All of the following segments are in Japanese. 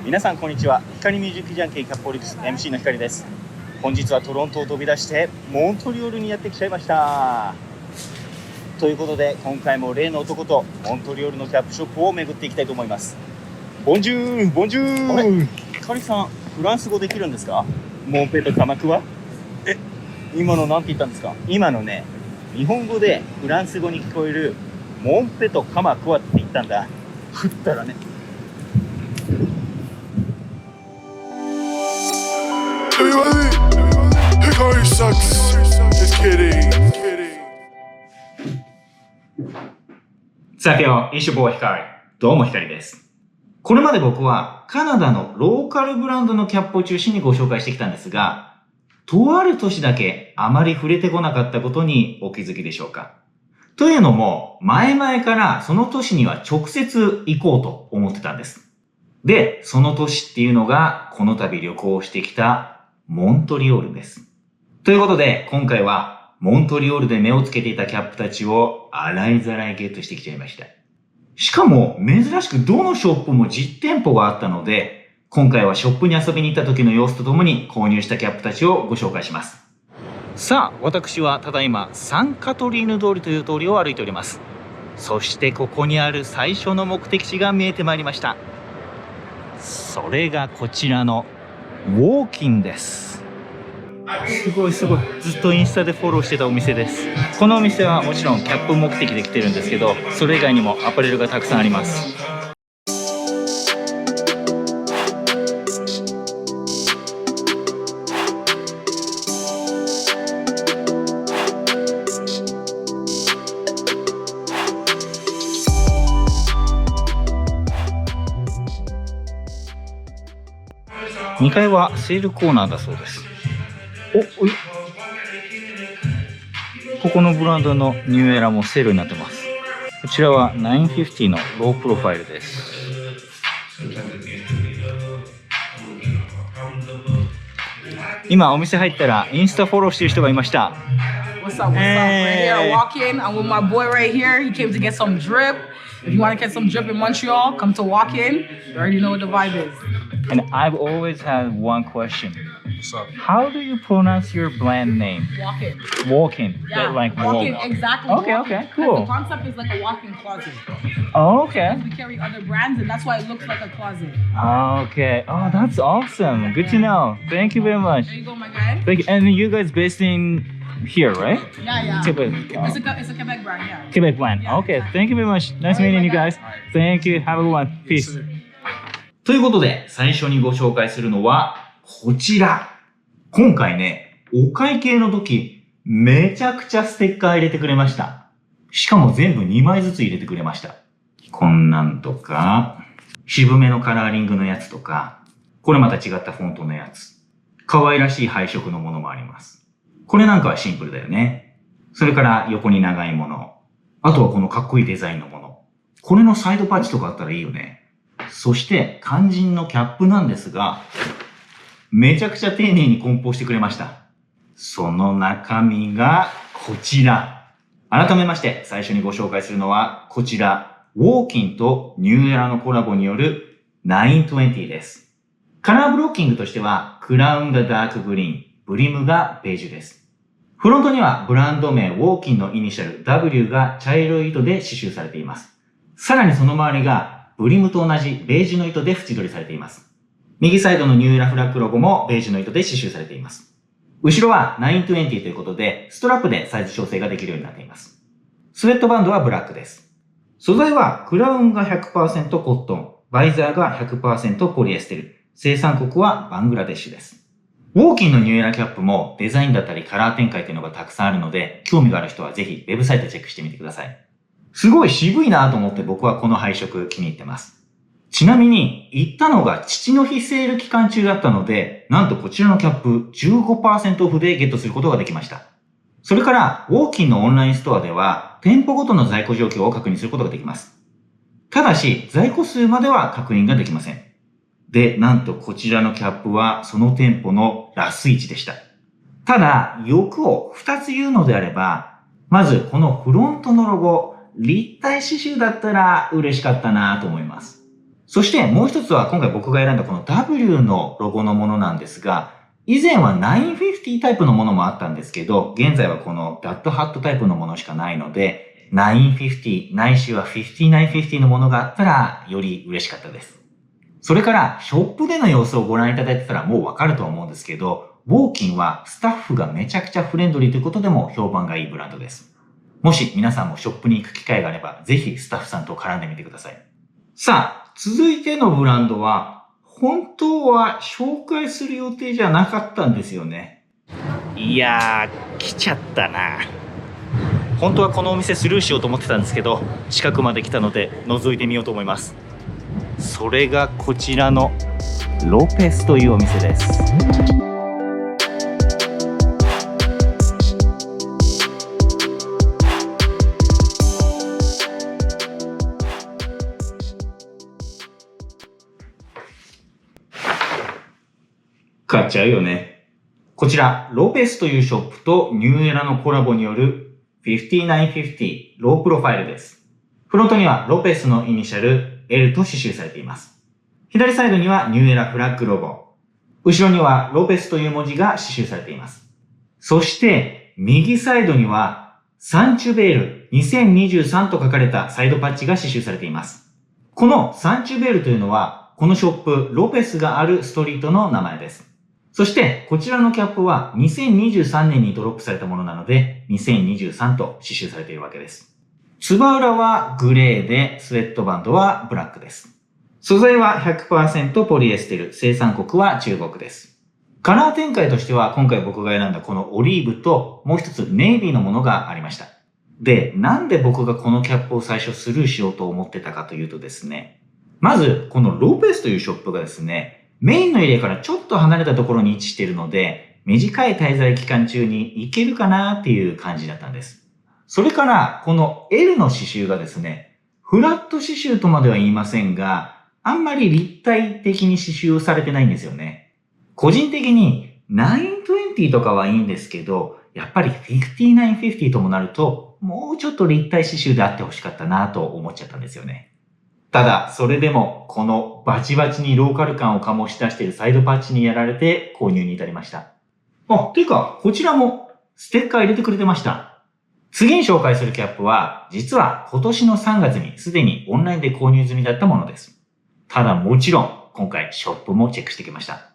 皆さんこんにちは。光ミュージックジャンキーキャップオリックス MC の光です。本日はトロントを飛び出してモントリオールにやってきちゃいました。ということで今回も例の男とモントリオールのキャップショップを巡っていきたいと思います。ボンジュールボンジュール。光さんフランス語できるんですか？モンペとカマクワ？今のなんて言ったんですか？今のね、日本語でフランス語に聞こえるモンペとカマクワって言ったんだ。振ったらね。さてよ、イシュボー光。どうも光です。これまで僕はカナダのローカルブランドのキャップを中心にご紹介してきたんですが、とある都市だけあまり触れてこなかったことにお気づきでしょうか。というのも、前々からその都市には直接行こうと思ってたんです。で、その都市っていうのがこの度旅行してきたモントリオールです。ということで、今回はモントリオールで目をつけていたキャップたちを洗いざらいゲットしてきちゃいました。しかも珍しくどのショップも実店舗があったので、今回はショップに遊びに行った時の様子とともに購入したキャップたちをご紹介します。さあ、私はただいまサンカトリーヌ通りという通りを歩いております。そしてここにある最初の目的地が見えてまいりました。それがこちらのウォーキンです。すごいずっとインスタでフォローしてたお店です。このお店はもちろんキャップ目的で来てるんですけど、それ以外にもアパレルがたくさんあります。2階はセールコーナーだそうです。ここのブランドのニューエラもセールになってます。こちらは950のロープロファイルです。今お店入ったらインスタフォローしてる人がいました。What's up? Right here, I walk in. I'm with my boy right here. He came to get some drip. If you want to get some drip in Montreal, come to walk in. You already know what the vibe is. And I've always had one question. What's up? How do you pronounce your brand name? Walk-in. Walk-in. Yeah, Like walk-in, walk. exactly. Okay, walk-in. okay, cool. The concept is like a walk-in closet. Oh, okay. We carry other brands, and that's why it looks like a closet. Okay. Oh, that's awesome. Good to know. Thank you very much. There you go, my guy. Thank you. And you guys based in here, right? Yeah. Quebec. It's a Quebec brand, yeah. Quebec brand. Yeah, Okay. exactly. Thank you very much. Nice meeting you guys. Thank you. Have a good one. Peace. ということで、最初にご紹介するのは、こちら。今回ね、お会計の時、めちゃくちゃステッカー入れてくれました。しかも全部2枚ずつ入れてくれました。こんなんとか、渋めのカラーリングのやつとか、これまた違ったフォントのやつ。可愛らしい配色のものもあります。これなんかはシンプルだよね。それから横に長いもの。あとはこのかっこいいデザインのもの。これのサイドパッチとかあったらいいよね。そして肝心のキャップなんですが、めちゃくちゃ丁寧に梱包してくれました。その中身がこちら。改めまして最初にご紹介するのはこちら、ウォーキンとニューエラのコラボによる920です。カラーブロッキングとしてはクラウンがダークグリーン、ブリムがベージュです。フロントにはブランド名ウォーキンのイニシャル W が茶色い糸で刺繍されています。さらにその周りがブリムと同じベージュの糸で縁取りされています。右サイドのニューエラフラッグロゴもベージュの糸で刺繍されています。後ろは920ということで、ストラップでサイズ調整ができるようになっています。スウェットバンドはブラックです。素材はクラウンが 100% コットン、バイザーが 100% ポリエステル、生産国はバングラデシュです。ウォーキンのニューエラキャップもデザインだったりカラー展開というのがたくさんあるので、興味がある人はぜひウェブサイトチェックしてみてください。すごい渋いなと思って僕はこの配色気に入ってます。ちなみに、行ったのが父の日セール期間中だったので、なんとこちらのキャップ 15% オフでゲットすることができました。それから、ウォーキンのオンラインストアでは、店舗ごとの在庫状況を確認することができます。ただし、在庫数までは確認ができません。で、なんとこちらのキャップはその店舗のラス1でした。ただ、欲を2つ言うのであれば、まずこのフロントのロゴ、立体刺繍だったら嬉しかったなと思います。そしてもう一つは今回僕が選んだこの W のロゴのものなんですが、以前は950タイプのものもあったんですけど、現在はこのダットハットタイプのものしかないので、950ないしは5950のものがあったらより嬉しかったです。それからショップでの様子をご覧いただいてたらもうわかると思うんですけど、ウォーキンはスタッフがめちゃくちゃフレンドリーということでも評判がいいブランドです。もし皆さんもショップに行く機会があれば、ぜひスタッフさんと絡んでみてください。さあ、続いてのブランドは、本当は紹介する予定じゃなかったんですよね。いやー、来ちゃったな。本当はこのお店スルーしようと思ってたんですけど、近くまで来たので覗いてみようと思います。それがこちらのロペスというお店です。買っちゃうよね。こちら、ロペスというショップとニューエラのコラボによる5950ロープロファイルです。フロントにはロペスのイニシャル L と刺繍されています。左サイドにはニューエラフラッグロゴ。後ろにはロペスという文字が刺繍されています。そして、右サイドにはサンチュベール2023と書かれたサイドパッチが刺繍されています。このサンチュベールというのは、このショップロペスがあるストリートの名前です。そして、こちらのキャップは2023年にドロップされたものなので、2023と刺繍されているわけです。つば裏はグレーで、スウェットバンドはブラックです。素材は 100% ポリエステル、生産国は中国です。カラー展開としては、今回僕が選んだこのオリーブと、もう一つネイビーのものがありました。で、なんで僕がこのキャップを最初スルーしようと思ってたかというとですね、まず、このロペスというショップがですね、メインのエリアからちょっと離れたところに位置しているので、短い滞在期間中に行けるかなっていう感じだったんです。それから、この L の刺繍がですね、フラット刺繍とまでは言いませんが、あんまり立体的に刺繍をされてないんですよね。個人的に920とかはいいんですけど、やっぱり5950ともなると、もうちょっと立体刺繍であってほしかったなと思っちゃったんですよね。ただ、それでも、このバチバチにローカル感を醸し出しているサイドパッチにやられて購入に至りました。ていうか、こちらもステッカー入れてくれてました。次に紹介するキャップは、実は今年の3月にすでにオンラインで購入済みだったものです。ただもちろん、今回ショップもチェックしてきました。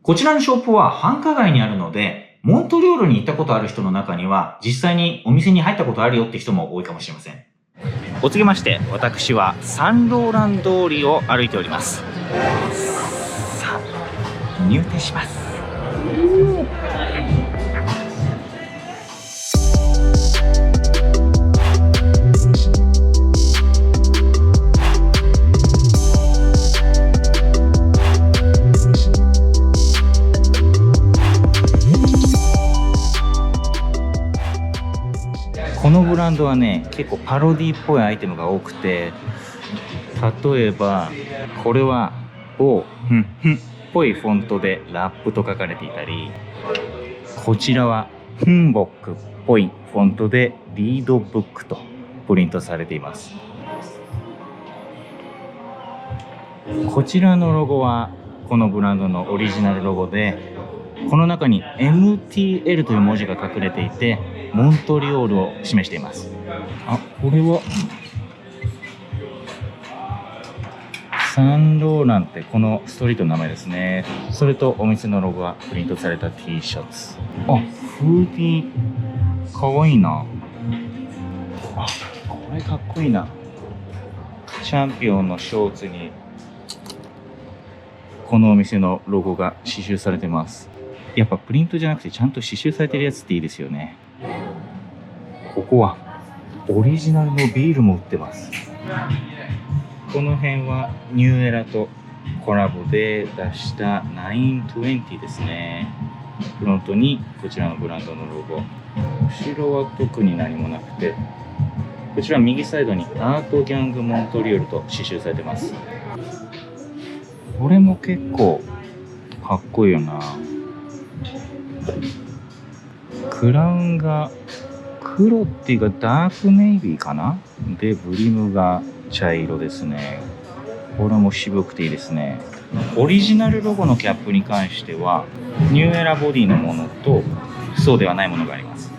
こちらのショップは繁華街にあるので、モントリオールに行ったことある人の中には、実際にお店に入ったことあるよって人も多いかもしれません。お次まして、私はサンローラン通りを歩いております。さあ、入店します。このブランドはね、結構パロディっぽいアイテムが多くて、例えばこれはっぽいフォントでラップと書かれていたり、こちらはフンボックっぽいフォントでリードブックとプリントされています。こちらのロゴはこのブランドのオリジナルロゴで、この中に MTL という文字が隠れていて、モントリオールを示しています。これはサンローランってこのストリートの名前ですね。それとお店のロゴがプリントされた T シャツ。フーディーかわいいな。これかっこいいな。チャンピオンのショーツにこのお店のロゴが刺繍されてます。やっぱプリントじゃなくてちゃんと刺繍されてるやつっていいですよね。ここはオリジナルのビールも売ってます。この辺はニューエラとコラボで出した920ですね。フロントにこちらのブランドのロゴ、後ろは特に何もなくて、こちら右サイドにアートギャングモントリオールと刺繍されてます。これも結構かっこいいよな。クラウンが黒っていうかダークネイビーかなで、ブリムが茶色ですね。これも渋くていいですね。オリジナルロゴのキャップに関しては、ニューエラボディのものと、そうではないものがあります。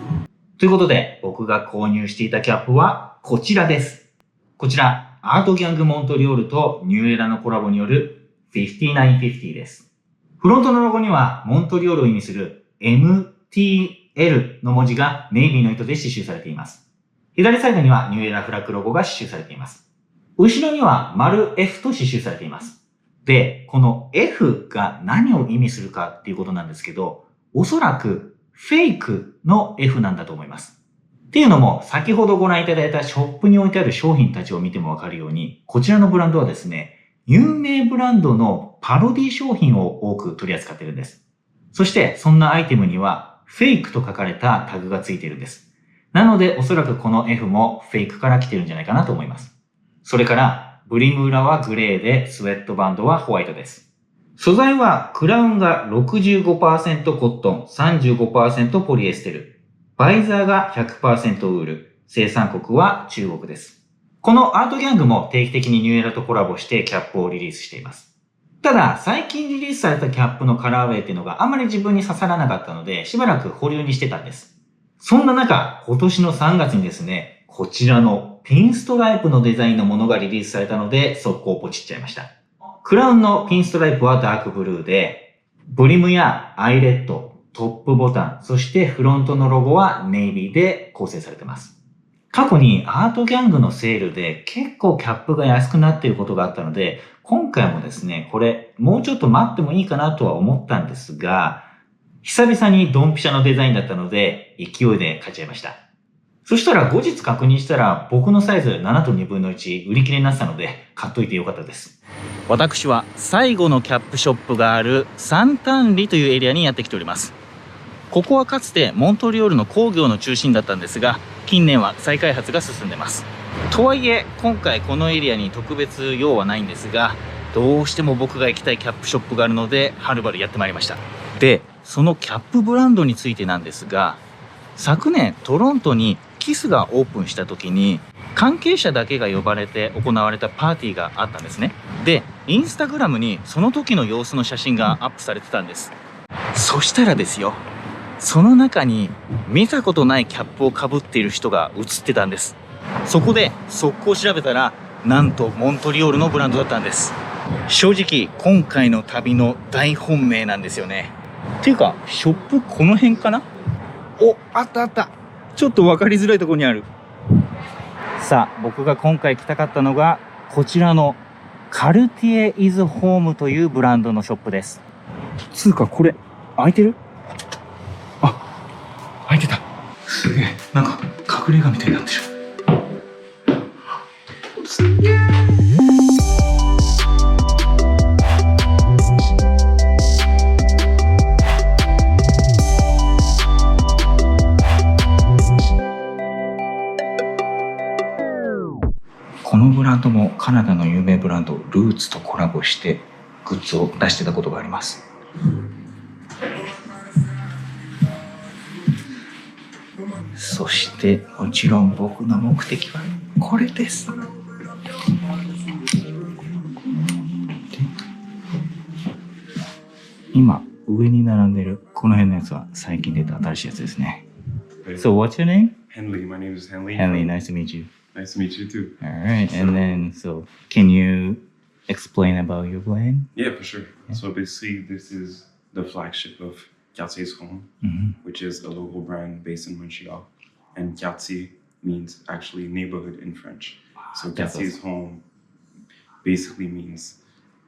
ということで、僕が購入していたキャップはこちらです。こちら、アートギャングモントリオールとニューエラのコラボによる5950です。フロントのロゴには、モントリオールを意味する MTL の文字がネイビーの糸で刺繍されています。左サイドにはニューエラフラッグロゴが刺繍されています。後ろには丸 F と刺繍されています。で、この F が何を意味するかっていうことなんですけど、おそらくフェイクの F なんだと思います。っていうのも、先ほどご覧いただいたショップに置いてある商品たちを見てもわかるように、こちらのブランドはですね、有名ブランドのパロディ商品を多く取り扱っているんです。そして、そんなアイテムには、フェイクと書かれたタグがついているんです。なので、おそらくこの F もフェイクから来てるんじゃないかなと思います。それから、ブリム裏はグレーで、スウェットバンドはホワイトです。素材は、クラウンが 65% コットン、35% ポリエステル。バイザーが 100% ウール。生産国は中国です。このアートギャングも定期的にニューエラとコラボしてキャップをリリースしています。ただ、最近リリースされたキャップのカラーウェイっていうのがあまり自分に刺さらなかったので、しばらく保留にしてたんです。そんな中、今年の3月にですね、こちらのピンストライプのデザインのものがリリースされたので、速攻ポチっちゃいました。クラウンのピンストライプはダークブルーで、ブリムやアイレット、トップボタン、そしてフロントのロゴはネイビーで構成されています。過去にアートギャングのセールで結構キャップが安くなっていることがあったので、今回もですね、これもうちょっと待ってもいいかなとは思ったんですが、久々にドンピシャのデザインだったので勢いで買っちゃいました。そしたら後日確認したら僕のサイズ7と2分の1売り切れになってたので買っといてよかったです。私は最後のキャップショップがあるサンタンリというエリアにやってきております。ここはかつてモントリオールの工業の中心だったんですが、近年は再開発が進んでます。とはいえ、今回このエリアに特別用はないんですが、どうしても僕が行きたいキャップショップがあるので、はるばるやってまいりました。で、そのキャップブランドについてなんですが、昨年トロントにキスがオープンした時に、関係者だけが呼ばれて行われたパーティーがあったんですね。で、インスタグラムにその時の様子の写真がアップされてたんです。そしたらですよ、その中に見たことないキャップをかぶっている人が写ってたんです。そこで速攻調べたら、なんとモントリオールのブランドだったんです。正直今回の旅の大本命なんですよね。っていうか、ショップこの辺かな？お、あったあった。ちょっと分かりづらいところにある。さあ、僕が今回来たかったのがこちらのカルティエイズホームというブランドのショップです。つうかこれ開いてる？開いてた。すげえ。なんか隠れ家みたいになってる。すげえ。このブランドもカナダの有名ブランドルーツとコラボしてグッズを出してたことがあります。そしてもちろん僕の目的はこれです。今上に並んでるこの辺のやつは最近出た新しいやつですね。So what's your name? Henley. My name is Henley. Henley, nice to meet you. Nice to meet you too. Alright, and then so can you explain about your brand? Yeah, for sure. Yeah. So basically this is the flagship of Quartier's Home, which is a local brand based in Montreal. And Quartier means actually neighborhood in French. So Quartier's Home basically means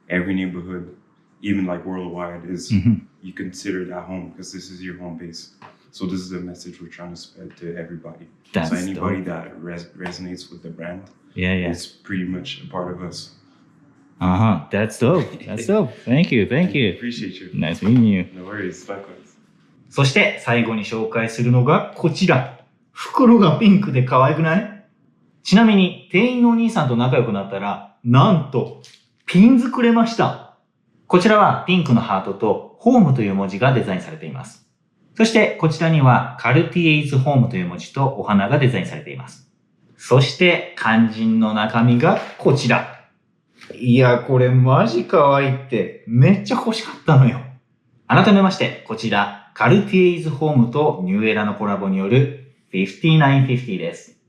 every neighborhood, even like worldwide, is you consider that home because this is your home base. So this is a message we're trying to spread to everybody. That's so anybody dope. that resonates with the brand is pretty much a part of us. That's dope. That's dope. Thank you. Appreciate you. Nice meeting you. No worries. Likewise. そして最後に紹介するのがこちら。袋がピンクで可愛くない？ちなみに店員のお兄さんと仲良くなったら、なんとピンズくれました。こちらはピンクのハートとホームという文字がデザインされています。そしてこちらにはカルティエイズホームという文字とお花がデザインされています。そして肝心の中身がこちら。いや、これマジ可愛いってめっちゃ欲しかったのよ。改めまして、こちら、カルティエイズホームとニューエラのコラボによる5950です。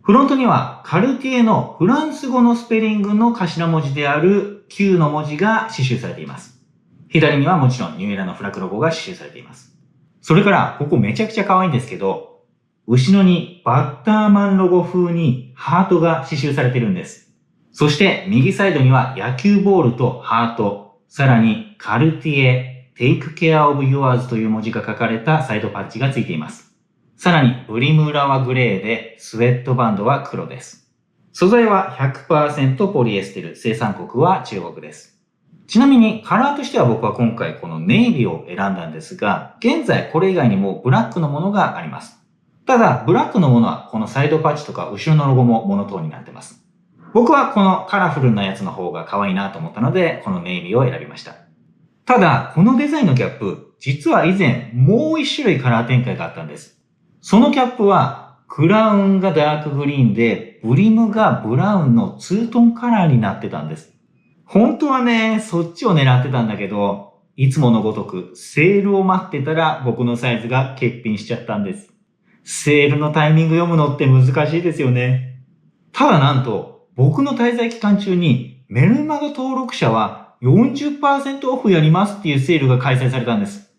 フロントにはカルティエのフランス語のスペリングの頭文字である Q の文字が刺繍されています。左にはもちろんニューエラのフラッグロゴが刺繍されています。それから、ここめちゃくちゃ可愛いんですけど、後ろにバッターマンロゴ風にハートが刺繍されてるんです。そして右サイドには野球ボールとハート、さらにカルティエ、Take Care of Yours という文字が書かれたサイドパッチがついています。さらにブリム裏はグレーでスウェットバンドは黒です。素材は 100% ポリエステル、生産国は中国です。ちなみにカラーとしては僕は今回このネイビーを選んだんですが、現在これ以外にもブラックのものがあります。ただ、ブラックのものはこのサイドパッチとか後ろのロゴもモノトーンになってます。僕はこのカラフルなやつの方が可愛いなと思ったので、このネイビーを選びました。ただ、このデザインのキャップ、実は以前もう一種類カラー展開があったんです。そのキャップは、クラウンがダークグリーンで、ブリムがブラウンのツートンカラーになってたんです。本当はね、そっちを狙ってたんだけど、いつものごとくセールを待ってたら僕のサイズが欠品しちゃったんです。セールのタイミング読むのって難しいですよね。ただなんと、僕の滞在期間中にメルマガ登録者は 40% オフやりますっていうセールが開催されたんです。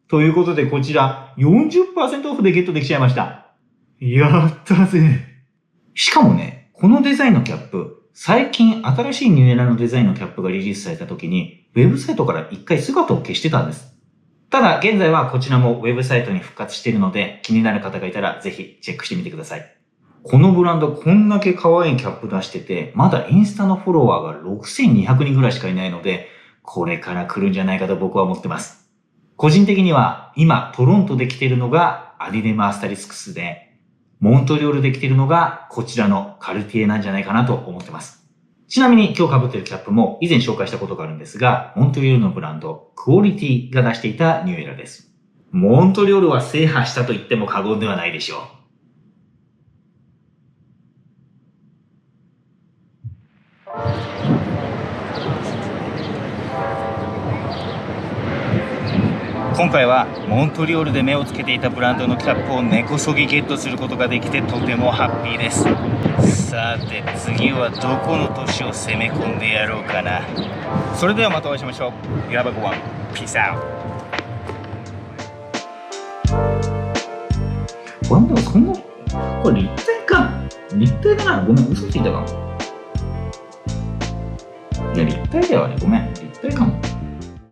ということでこちら 40% オフでゲットできちゃいました。やったぜ。しかもね、このデザインのキャップ、最近新しいニューエラのデザインのキャップがリリースされた時に、ウェブサイトから一回姿を消してたんです。ただ、現在はこちらもウェブサイトに復活しているので、気になる方がいたらぜひチェックしてみてください。このブランドこんだけ可愛いキャップ出してて、まだインスタのフォロワーが6200人ぐらいしかいないので、これから来るんじゃないかと僕は思ってます。個人的には今トロントで着ているのがアディデマ・アスタリスクスで、モントリオールで着ているのがこちらのカルティエなんじゃないかなと思ってます。ちなみに今日被っているキャップも以前紹介したことがあるんですが、モントリオールのブランド、クオリティが出していたニューエラです。モントリオールは制覇したと言っても過言ではないでしょう。今回はモントリオールで目をつけていたブランドのキャップを根こそぎゲットすることができてとてもハッピーです。さて次はどこの都市を攻め込んでやろうかな。それではまたお会いしましょう。You have a good one. Peace out. これでもそんな、これ立体か。立体だな。ごめん、嘘ついたかも。いや、立体だよね。ごめん。立体かも。